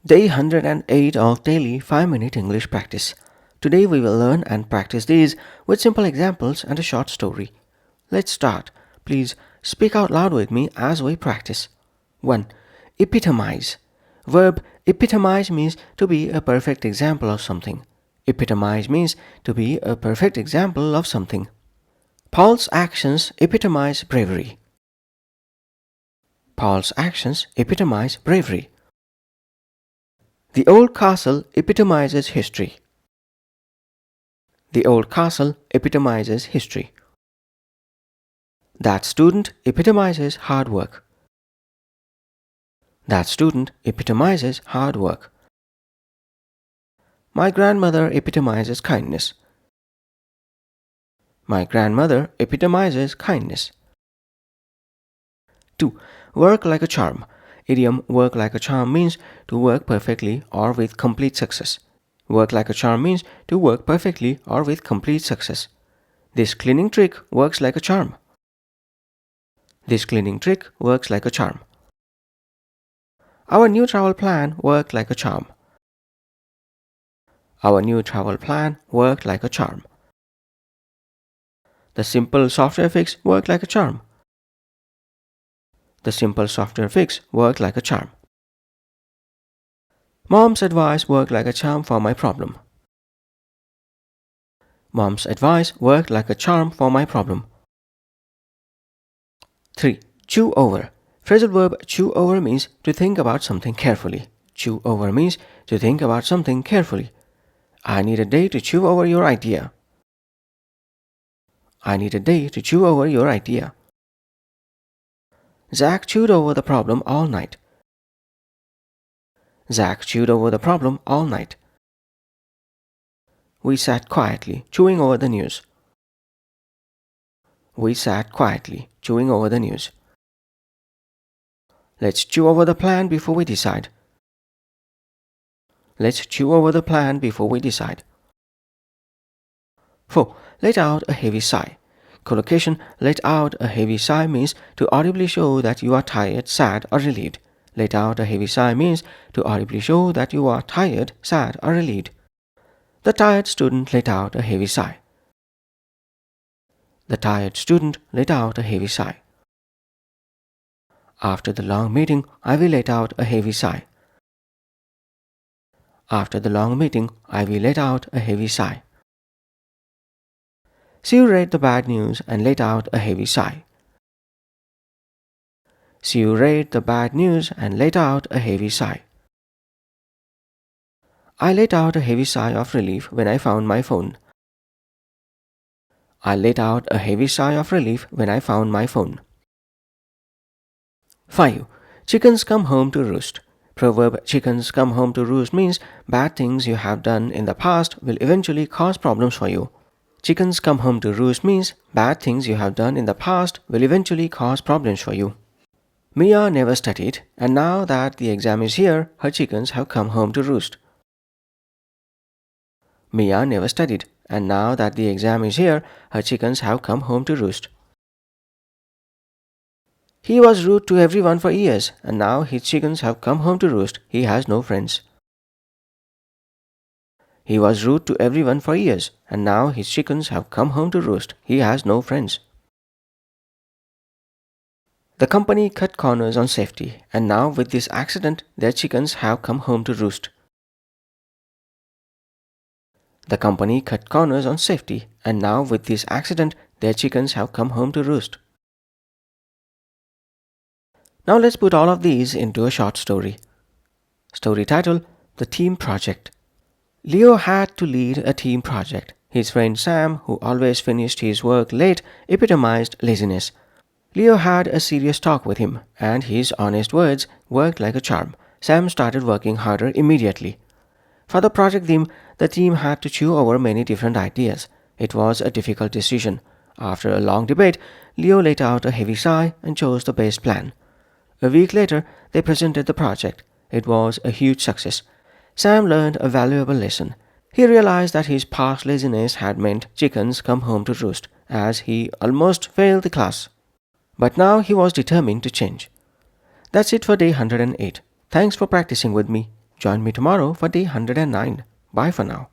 Day 108 of daily 5-minute English practice. Today we will learn and practice these with simple examples and a short story. Let's start. Please speak out loud with me as we practice. 1. Epitomize. Verb epitomize means to be a perfect example of something. Epitomize means to be a perfect example of something. Paul's actions epitomize bravery. Paul's actions epitomize bravery. The old castle epitomizes history. The old castle epitomizes history. That student epitomizes hard work. That student epitomizes hard work. My grandmother epitomizes kindness. My grandmother epitomizes kindness. 2. Work like a charm. Idiom work like a charm means to work perfectly or with complete success. Work like a charm means to work perfectly or with complete success. This cleaning trick works like a charm. This cleaning trick works like a charm. Our new travel plan worked like a charm. Our new travel plan worked like a charm. The simple software fix worked like a charm. The simple software fix worked like a charm. Mom's advice worked like a charm for my problem. Mom's advice worked like a charm for my problem. 3. Chew over. Phrasal verb chew over means to think about something carefully. Chew over means to think about something carefully. I need a day to chew over your idea. I need a day to chew over your idea. Zach chewed over the problem all night. Zach chewed over the problem all night. We sat quietly, chewing over the news. We sat quietly, chewing over the news. Let's chew over the plan before we decide. Let's chew over the plan before we decide. 4. Let out a heavy sigh. Collocation let out a heavy sigh means to audibly show that you are tired, sad, or relieved. Let out a heavy sigh means to audibly show that you are tired, sad, or relieved. The tired student let out a heavy sigh. The tired student let out a heavy sigh. After the long meeting, I will let out a heavy sigh. After the long meeting, I will let out a heavy sigh. Sue read the bad news and let out a heavy sigh. Sue read the bad news and let out a heavy sigh. I let out a heavy sigh of relief when I found my phone. I let out a heavy sigh of relief when I found my phone. 5. Chickens come home to roost. Proverb chickens come home to roost means bad things you have done in the past will eventually cause problems for you. Chickens come home to roost means bad things you have done in the past will eventually cause problems for you. Mia never studied, and now that the exam is here, her chickens have come home to roost. Mia never studied, and now that the exam is here, her chickens have come home to roost. He was rude to everyone for years, and now his chickens have come home to roost. He has no friends. He was rude to everyone for years, and now his chickens have come home to roost. He has no friends. The company cut corners on safety, and now with this accident, their chickens have come home to roost. The company cut corners on safety, and now with this accident, their chickens have come home to roost. Now let's put all of these into a short story. Story title: The Team Project. Leo had to lead a team project. His friend Sam, who always finished his work late, epitomized laziness. Leo had a serious talk with him, and his honest words worked like a charm. Sam started working harder immediately. For the project theme, the team had to chew over many different ideas. It was a difficult decision. After a long debate, Leo let out a heavy sigh and chose the best plan. A week later, they presented the project. It was a huge success. Sam learned a valuable lesson. He realized that his past laziness had meant chickens come home to roost, as he almost failed the class. But now he was determined to change. That's it for day 108. Thanks for practicing with me. Join me tomorrow for day 109. Bye for now.